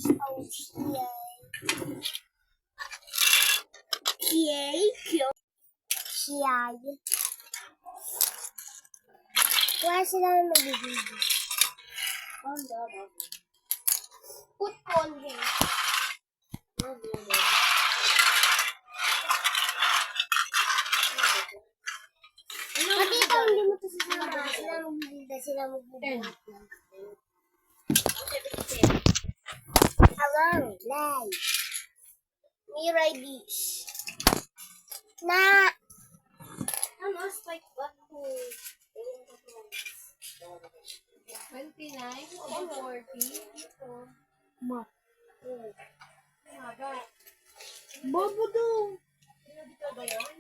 Wala sila na mag-video. Put on here. Pati ikaw hindi mo ito sasama. Sila mag-video. Sila mag-video. Hello, live. Mirai dish. Na. Ano, spike ba? 29 or 40? Ito. Ma. Haba. Bobo daw. Dito ba yun?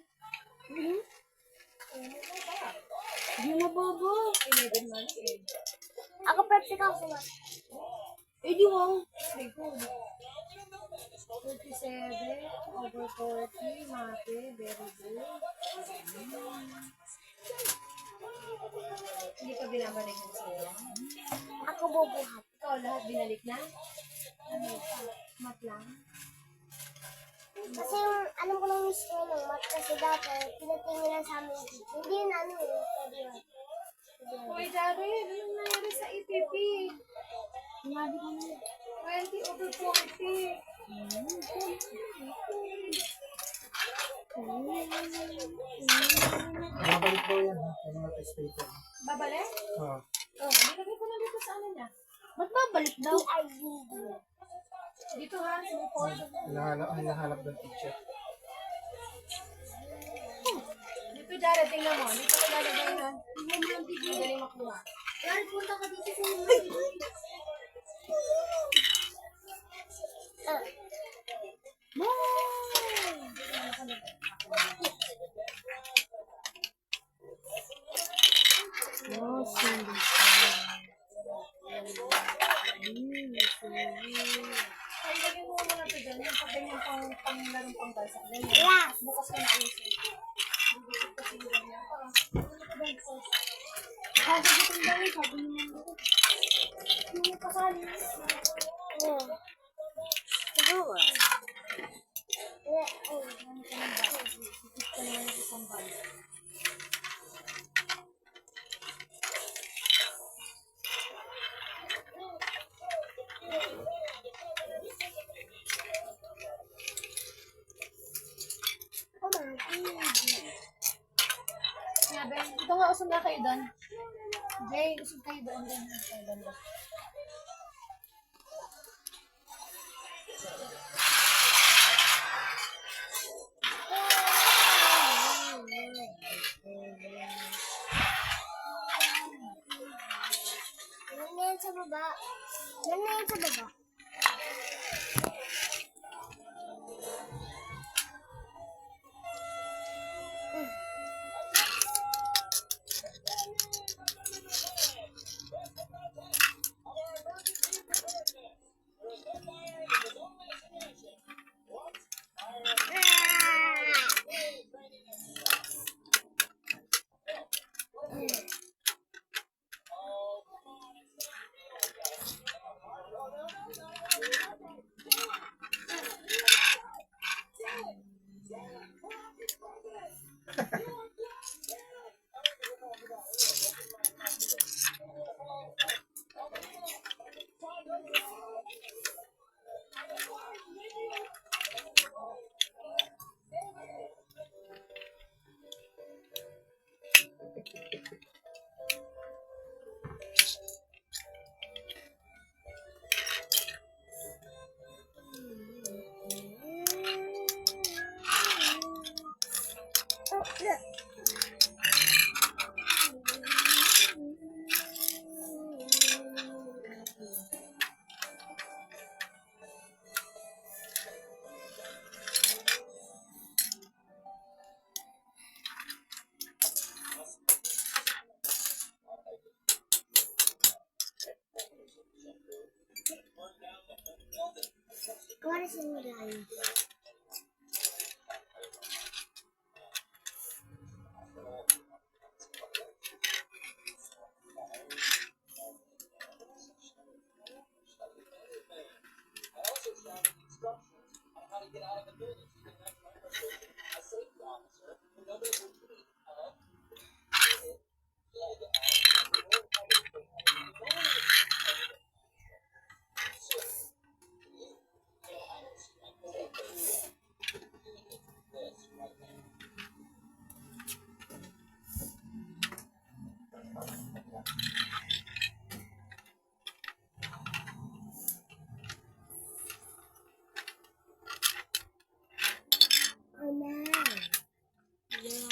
Hindi mo bobo. Pinagin man eh. Ako Pepsi ka ako. Eh di mo. 47 over 40. Mate. Very good. Hindi ka binabalik ng sa'yo? Ako bobuhat. Ikaw lahat binalik na? Ano pa? Mat lang? Kasi yung, alam ko lang mismo ng mat kasi dati, pinatingin lang sa amin dito. Hindi yun ano eh. Pwede yun. Hoy, Jared, anong nangyari sa EPP? Sinabi ko na. 20 over 40. Babalik po yan, ha? Yung mga test paper. Babalik? Oo. Oh, ilagay ko na dito sa ano niya. Ba't babalik daw? Dito ha, sa report. Hinahanap ng teacher. Dito, Jared, tingnan mo. Dito ko lalagay ha. Magaling makuha. Yan, punta ka dito sa inyo. Ay, lagay mo muna ito dyan. Yung pagganyan pang larong pang balsak. Yes. Bukas ka na ayos eh. Kasi ganyan. Kasi dito daw, sabi niya. Yung kasali. Oo. Siguro. Sabi, ito nga, usog na kayo doon. Jay, usog kayo doon. Yan sa baba. Yan na yan sa baba. What is in the line? Oh, no. Wow.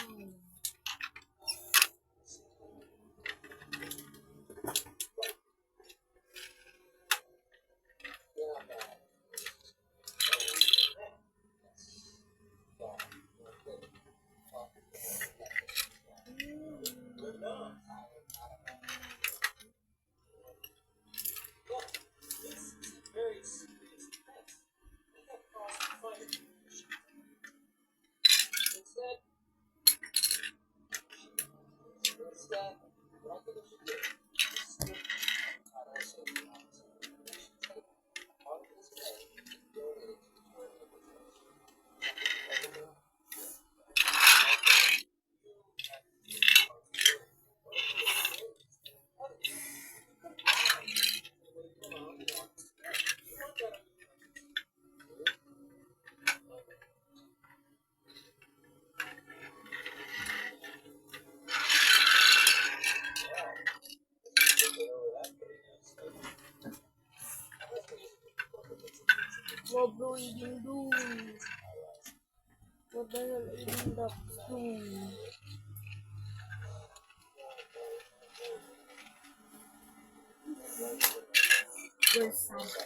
What do you do? What the hell are you doing? Where's Santa?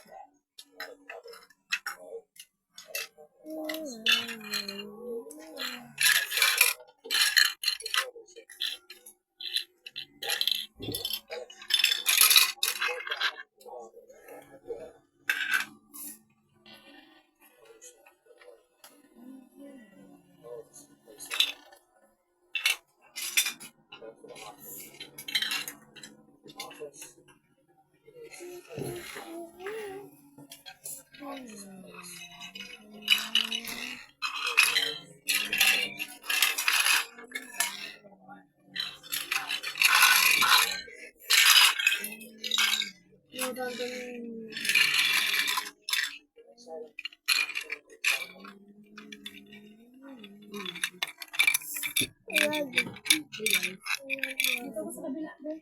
Dito ko sa kabila, Ben.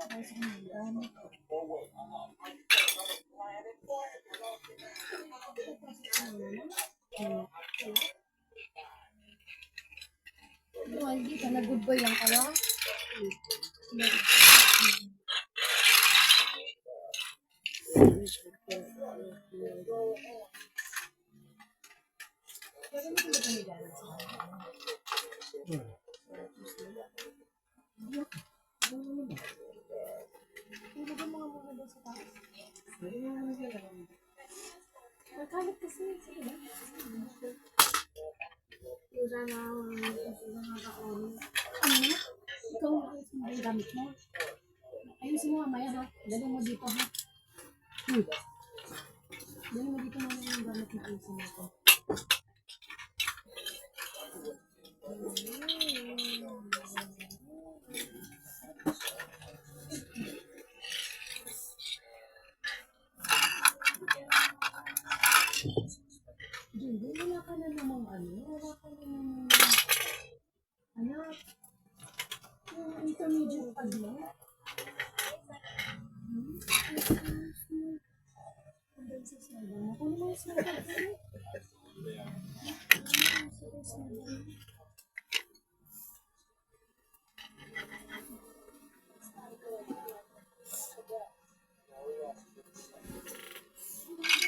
Ay, sa kanila. Oh, hindi ka na good boy lang pala. Puro ba mga muna doon sa taas? Nagkalit kasi. Sige na. Pura na nakakaon. Ano na? Ikaw ang gamit mo. Ayusin mo mamaya ha. Dali mo dito ha. Dali mo dito mamaya yung gamit na ayusin mo ito. Hindi, wala ka na namang ano. Wala ka na namang anak. Yung intermediate pag mo. Kunin mo yung sniper ko.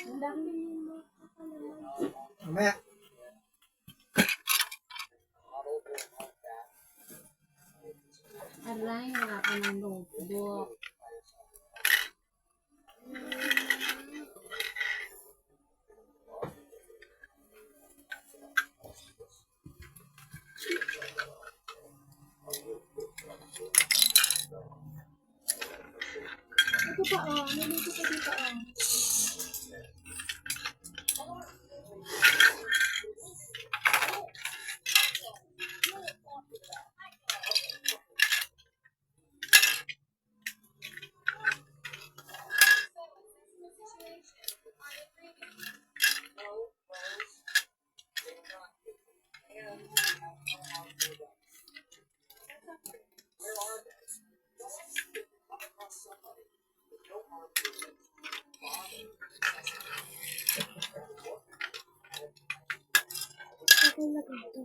Ang dami mo. Mamaya. Aray, wala ka ng notebook. Naluluto pa, oh. Naluluto pa dito, oh. Ako na ito.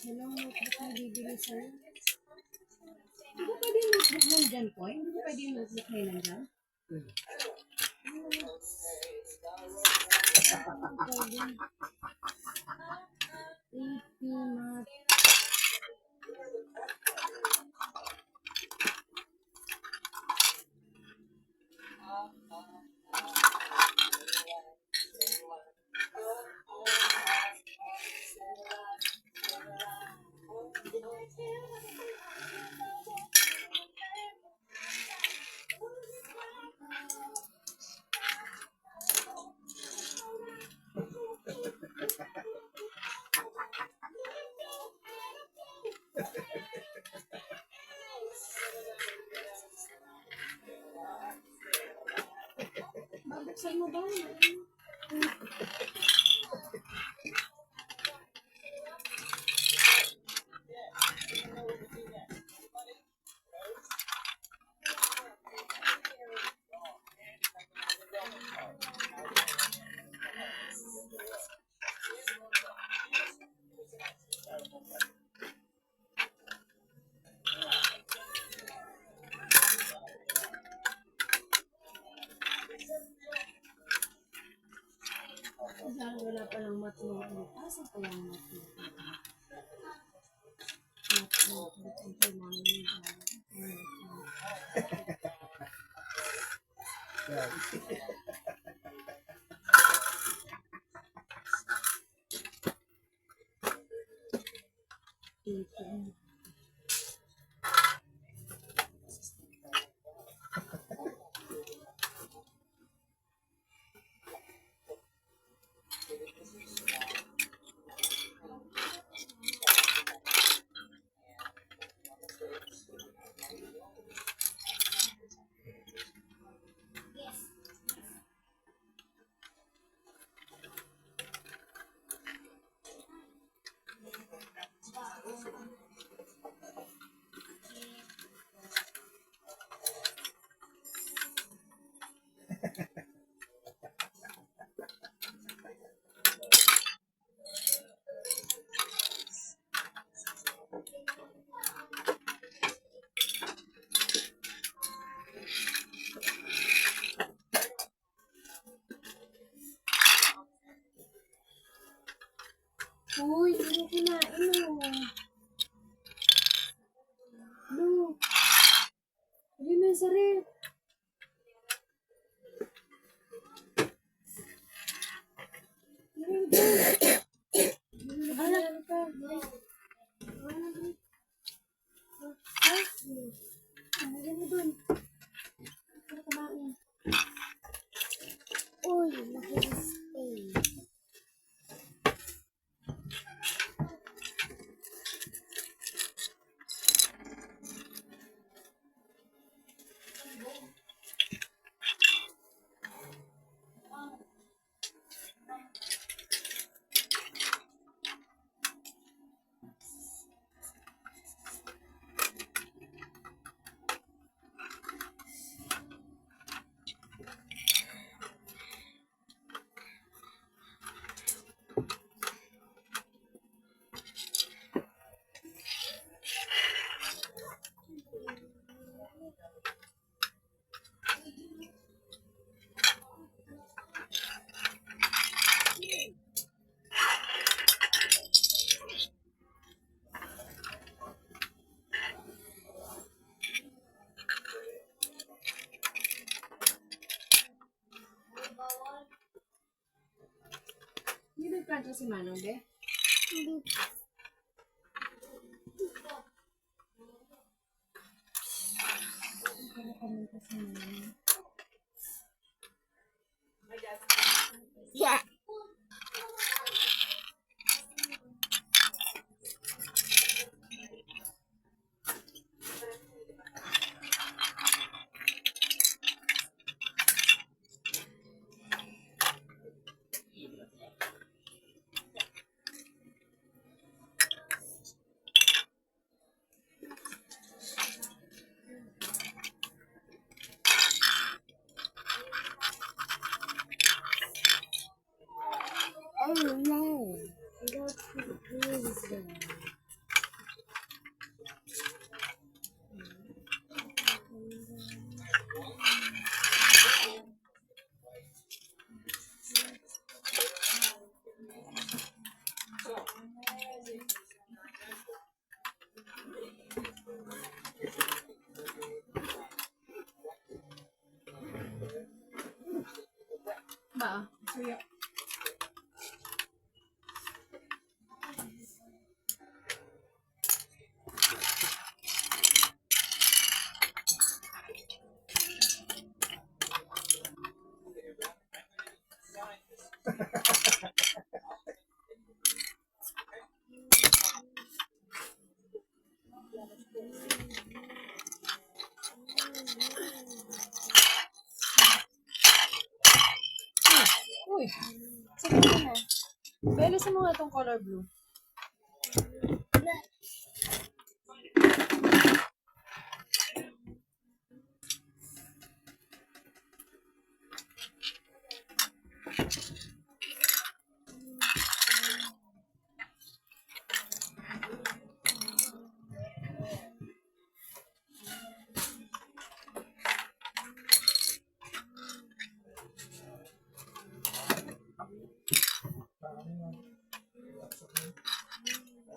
Walang notebook na bibili sa'yo. Hindi ba pwede yung notebook nandyan, Koy? Hindi ba pwede yung notebook na nandyan? AP Math. Babuksan mo ba? Wala pa lang matulog. Asa pa lang matulog? Uy, hindi ko kinain oh. No. Hindi mo yung sarili. Alam ka. Ano mo dun? Ano kumain? Uy, naka-stay. Nagkanto si Manong, be? Hindi. Nagkanto si Manong. Yeah. Oh no. Go to the prison. Ba? Suyo. Uy! Sige na. Bele sa mga itong color blue.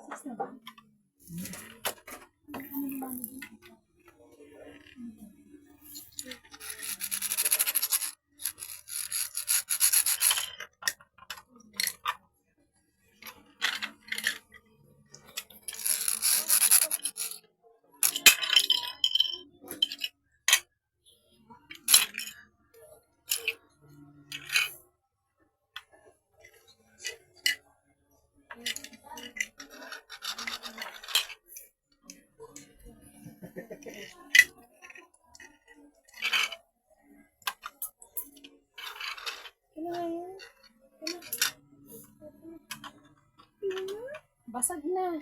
Six na ba? Basag na.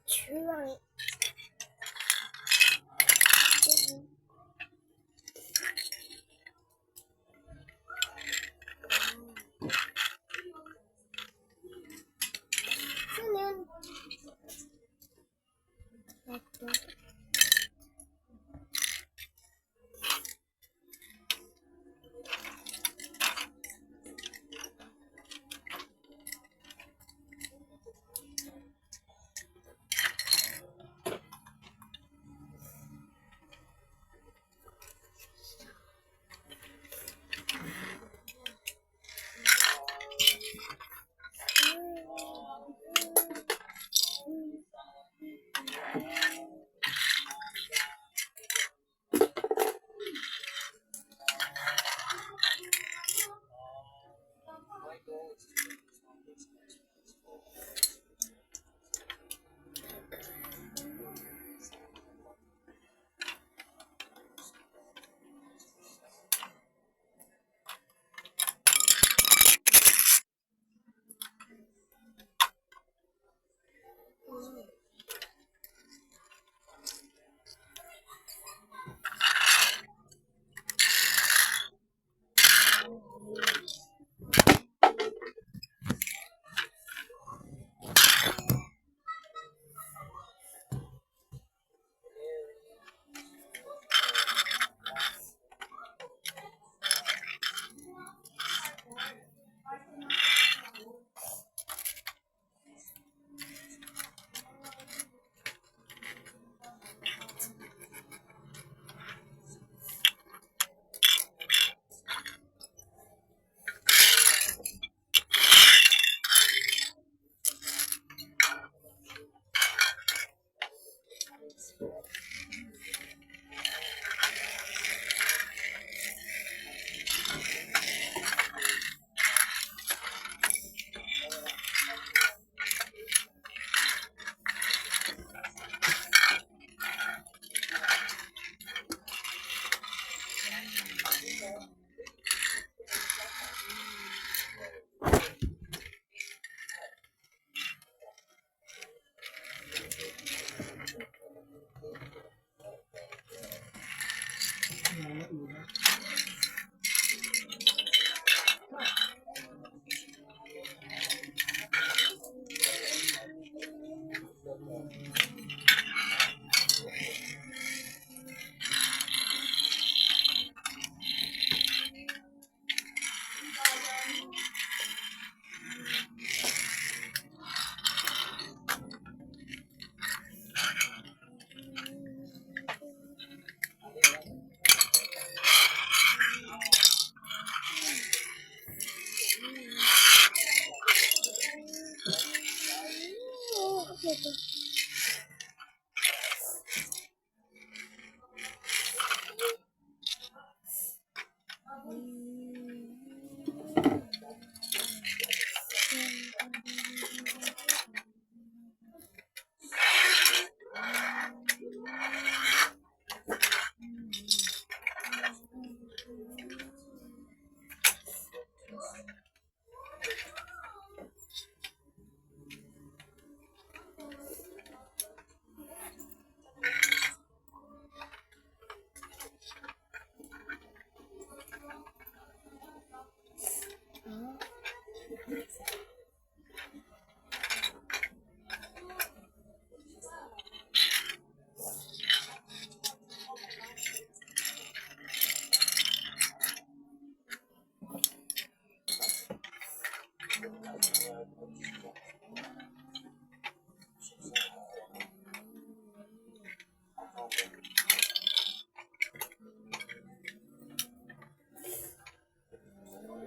Trunk.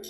Oh,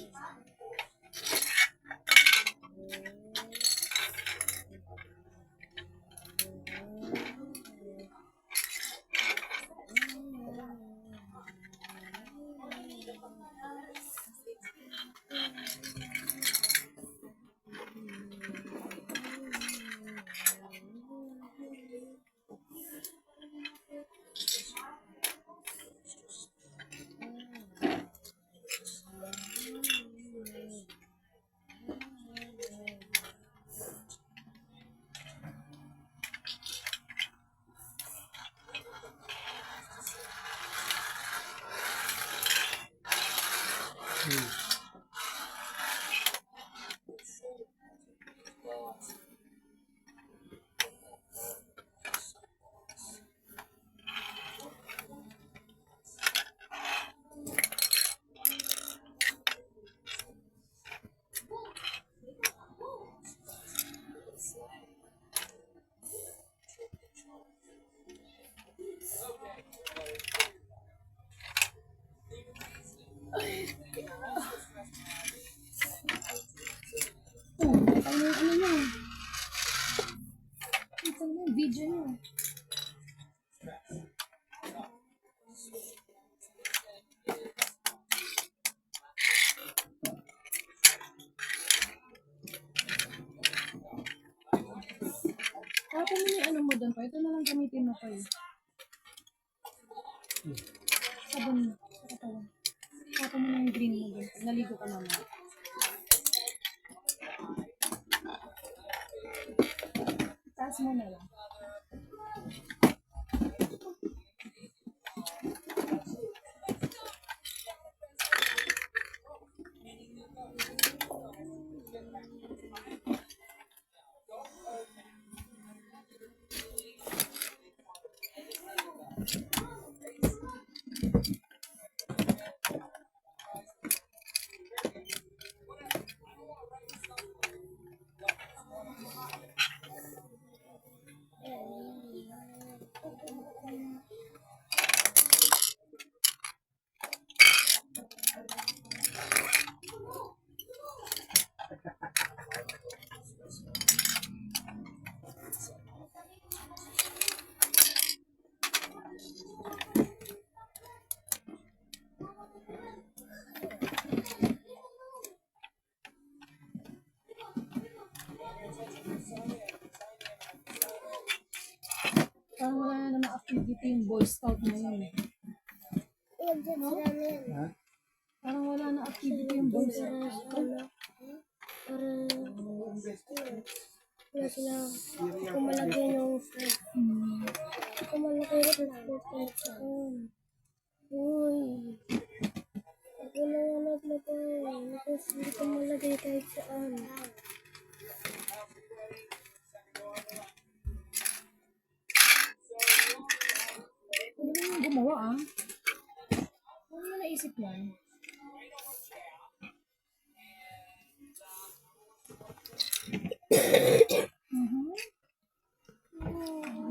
ano nyo? Ito na yung video nyo. Tapos mo yung ano mo doon pa. Ito na lang gamitin mo pa eh. Sabon mo. Sa katawan. Tapos mo na yung green mo doon. Naligo ka naman. Taas mo na lang. Parang wala na activity yung Boy Scout na yun. Yan dyan sila na yan. Ha? Parang wala na activity yung Boy Scout. Para wala sila kumalagay ng food. Kumalagay ng food kahit saan. Uy. Ako na nga naglagay. Tapos hindi kumalagay kahit saan. Ano ba yung gumawa ah? Ano mo naisip yan?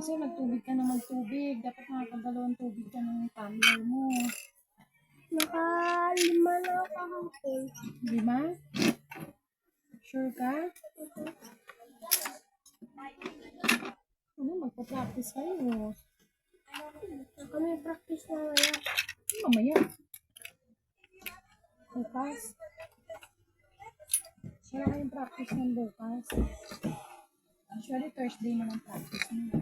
Kasi magtubig ka na magtubig. Dapat nakakadalawang tubig ka ng tumbler mo. Naka-5 na kahapon. Di ba? Sure ka? Ano, magpa-practice kayo. Kami practice na wala. Mamaya. Bukas. Wala kayong practice ng bukas. Actually, Thursday naman practice mo.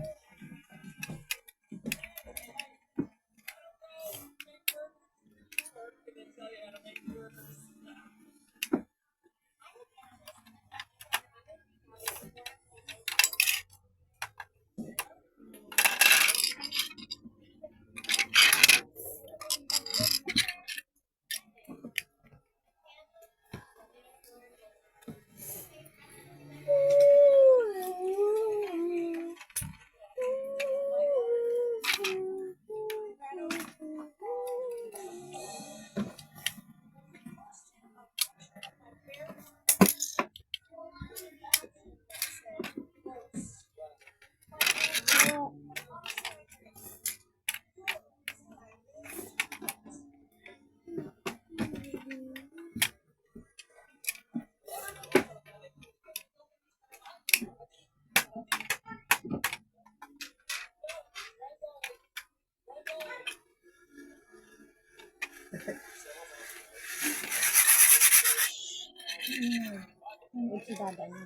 Si dada niya.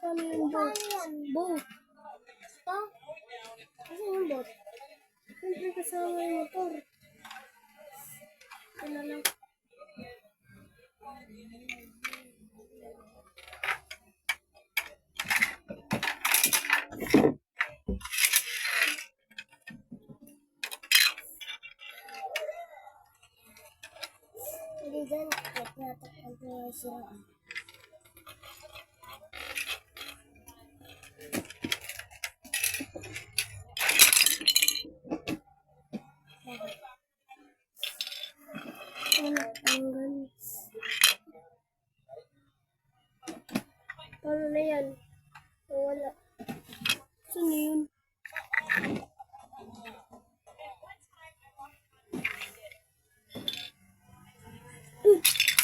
Paano yung boat? Boat. Ito? Kasi yung boat. Siyempre kasama yung motor. Ito na lang. Hindi dyan. Natakpan ko yung siraan. Paano na yan? Wala. Saan na yun?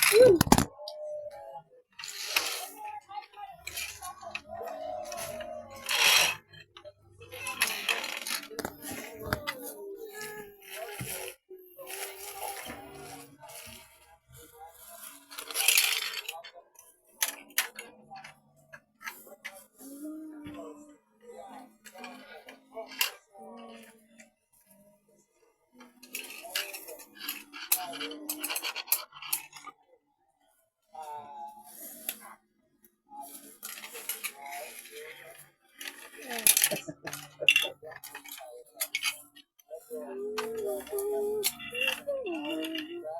Ayun!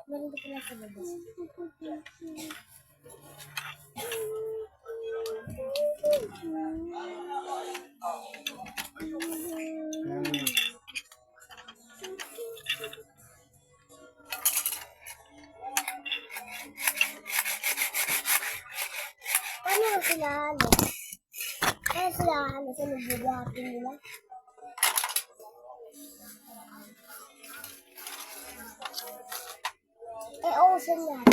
Nandito pala sa labas. Paano sila ano? Paano sila ano sa nabubuhatin nila? Ocean yan.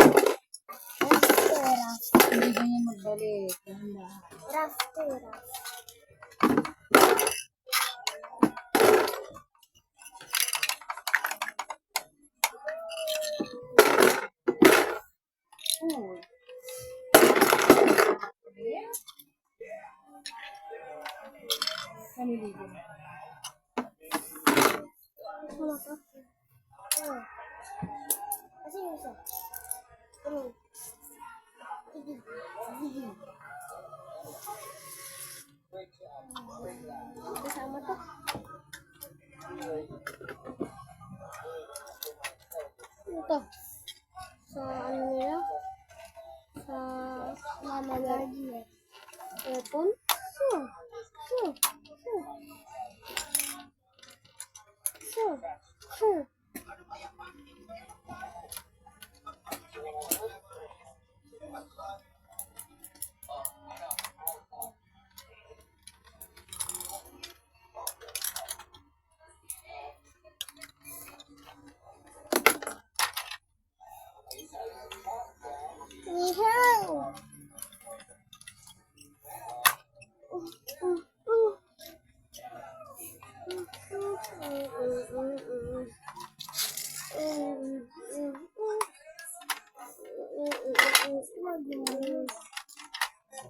Raft. Hindi ganyan magbalik. Raft. Kaniligo. Ano to? Kasi yung isa. Kasama to. Ito. Sa ano nila? Sa Mama Garden. Epon. Sure.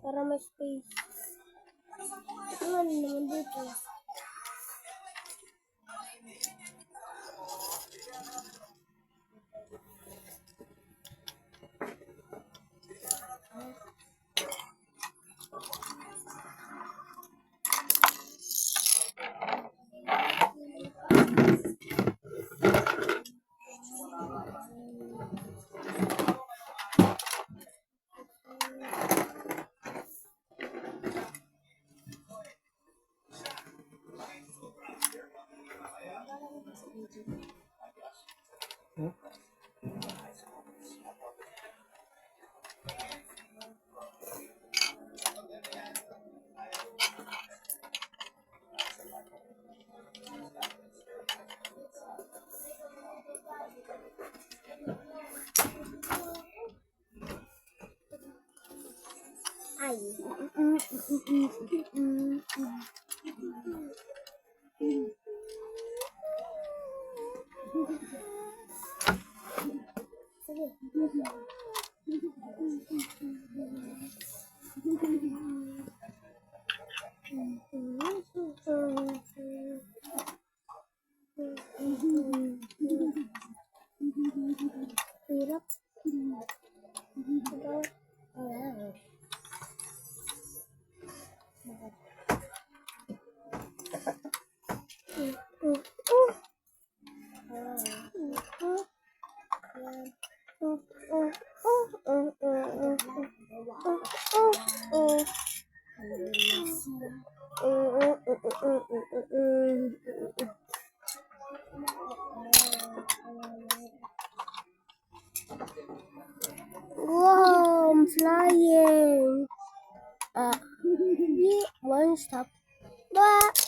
Para may space. Ano naman dito? Ay. Sige. Hirap. Wow, I'm flying. One stop. But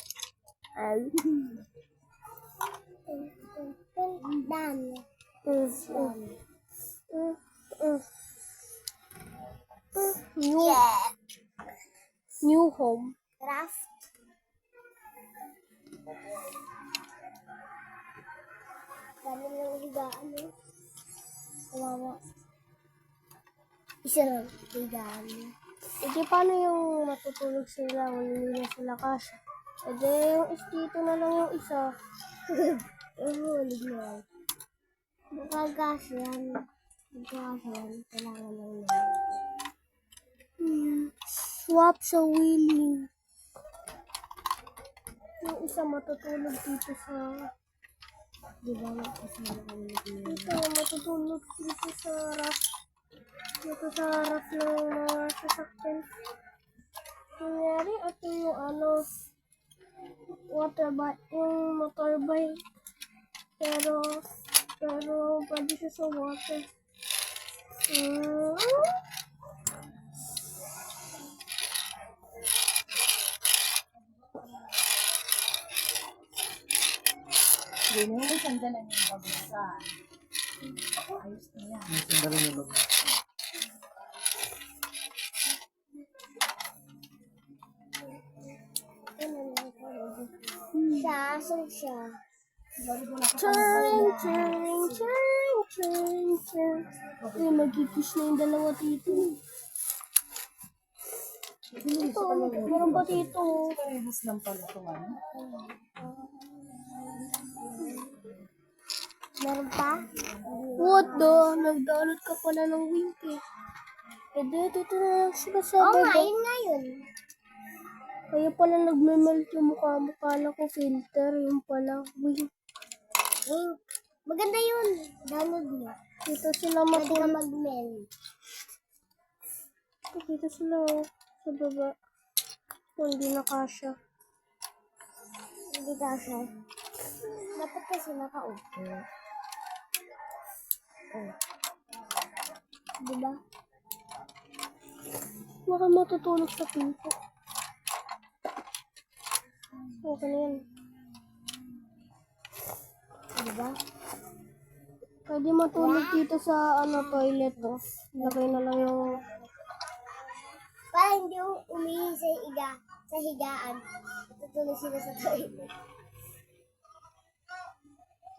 done. New home. Craft. Dami ng higaan eh. Kawawa. Isa lang higaan. Hindi paano yung matutulog sila kung hindi na sila kasha? Ede yung dito na lang yung isa. Hulig na yan. Bukagas yan. Bukagas yan. Kailangan lang yan. Swap sa wheeling. Yung isa matutulog dito sa... Diba magkasama kami dito? Ito matutulog dito sa rack. Dito sa harap ng mga sasakyan. Nangyari, ito yung yung motorbike. Pero pwede siya sa water. Hindi mo yung sandalan yung pabasa. Ayos na yan. Yung sandali na loob. Asan siya? Turn. Ay, magkikis na yung dalawa dito. Ito, meron pa dito. Parehas lang pala ito, ano? Meron pa? What the? Nagdalot ka pala ng wink eh. Eh, dito na lang sila sa Oo nga, baba. yun nga yun. Kaya pala nagme-melt yung mukha mo. Kala ko filter. Yung pala wink. Maganda yun. Download mo. Dito sila Pwede ka matulog. mag-mail. Dito sila oh, sa baba. Kung hindi na kasha. Hindi ka siya. Dapat kasi nakaupo. Diba? Baka matutulog sa pinto. Okay na yan. Diba? Pwede matulog dito sa toilet oh. Lagay na lang yung... Para hindi umihi sa higaan. Tutulog sila sa toilet.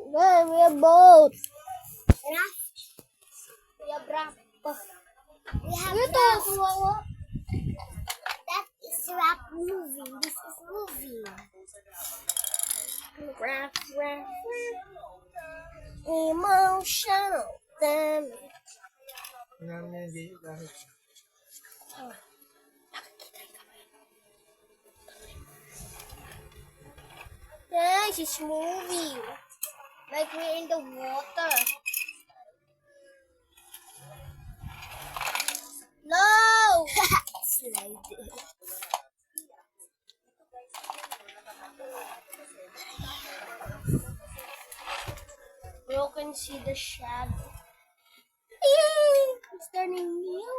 Hey, we have boat! Raft. We have raft. We have Ito! raft. That is raft moving. This is moving. Raft. Emotional damage. Tingnan niya hindi dahil. Yeah, she's moving. Like we're in the water. No! Slide. You can see the shadow. It's turning new.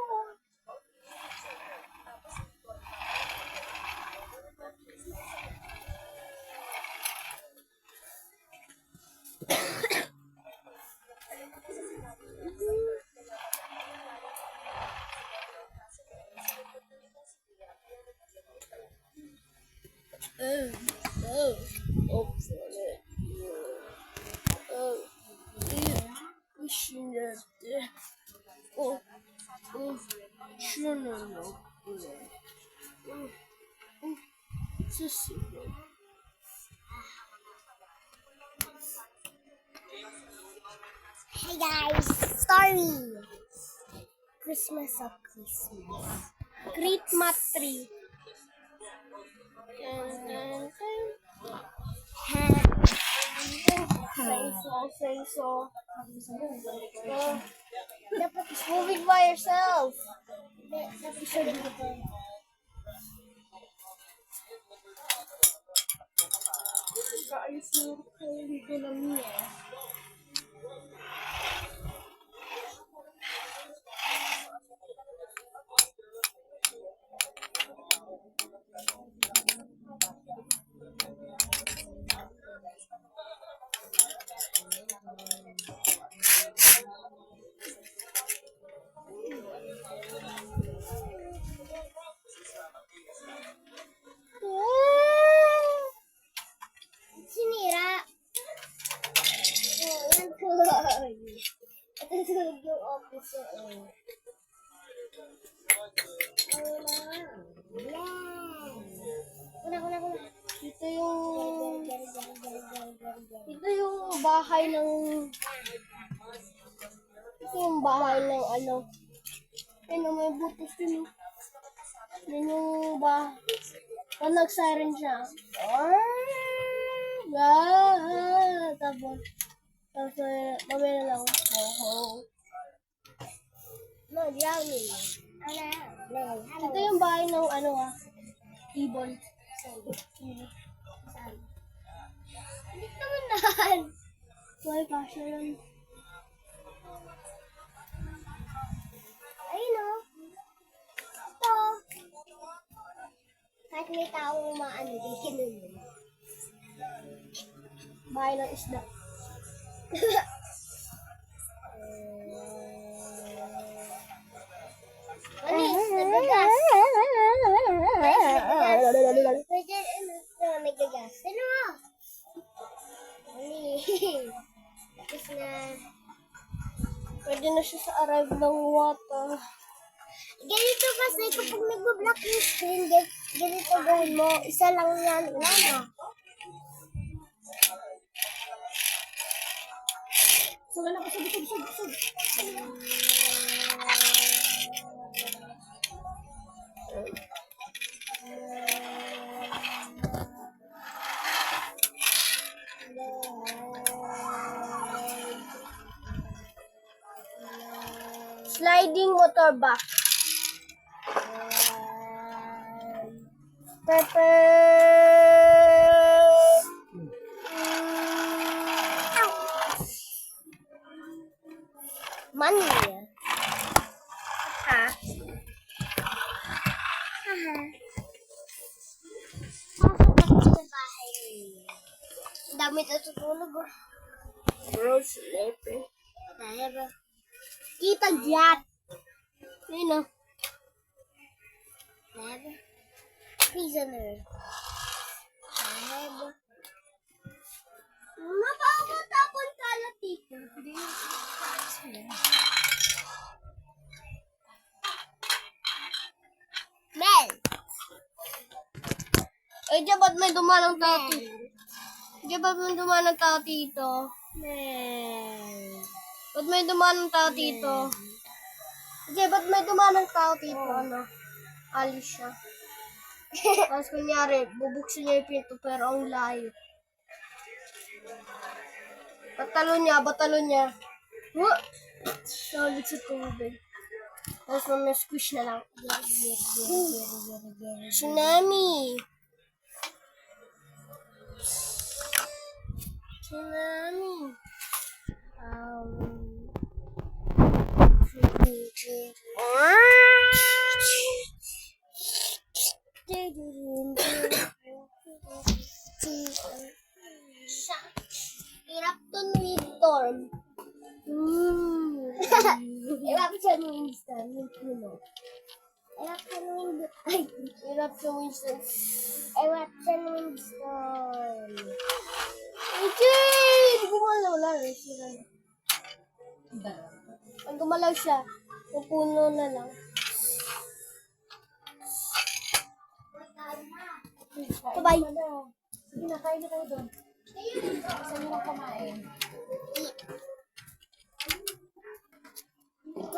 Hopefully. Düşünürde. Şunun okulu. Sesi. Hey guys, story. Christmas of Christmas. Christmas tree. Say so. Dapat Move it by yourself. isa dito. Guys, hindi ko lang niya. Sinira. Oh, yan tuloy. Ito tuloy yung officer. Kuna. Ito yung bahay ng ano. Ano, may butos yun. Yan yung pag nag-siren siya. Tapos, mamaya na lang. No, drowning. Ito yung bahay ng ibon. Hindi naman nahan. Why, kasha lang. Ayun o. Ito. Kahit may taong maano, di kinunod. Bahay ng isda. Alis, nagagas. Pwede, nagagas. Ano mo? Alis. Tapos na. Pwede na siya sa arrive ng water. Ganito kasi kapag nag-block yung screen, ganito gawin mo. Isa lang yan. Wala na. Wala ka, sub. Sliding motorbike. Money. Ha? Pasok ako sa bahay. Ang dami natutulog. Bro, sleeping. Dahil ba? Kita diyan. Ayun na. Dahil ba? Prisoner. Dahil ba? Napakatapon ka na, tito. Mel. Ay, diyan ba't may dumanang tao dito? Diyan ba't may dumanang tao dito? Mel. Ba't may dumanang tao dito? Diyan ba't may dumanang tao dito? Ano? Alis siya. Tapos kunyari, bubuksan niya yung pinto pero ang layo. Batalo niya. Huh? Salit sa tubig. Tapos mamaya squish na lang. Tsunami! Hirap to windstorm. Iba pa siya ng Insta, yung puno. Ay, eruption Winston. Eruption Winston. Okay! Hindi gumalaw. Wala na. Sira na. Pag gumalaw siya, pupuno na lang. Bye-bye. Sige na, kain na kayo doon. Saan nyo na kumain?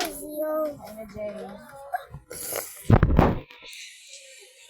Kasi yung Kain na, Jerry.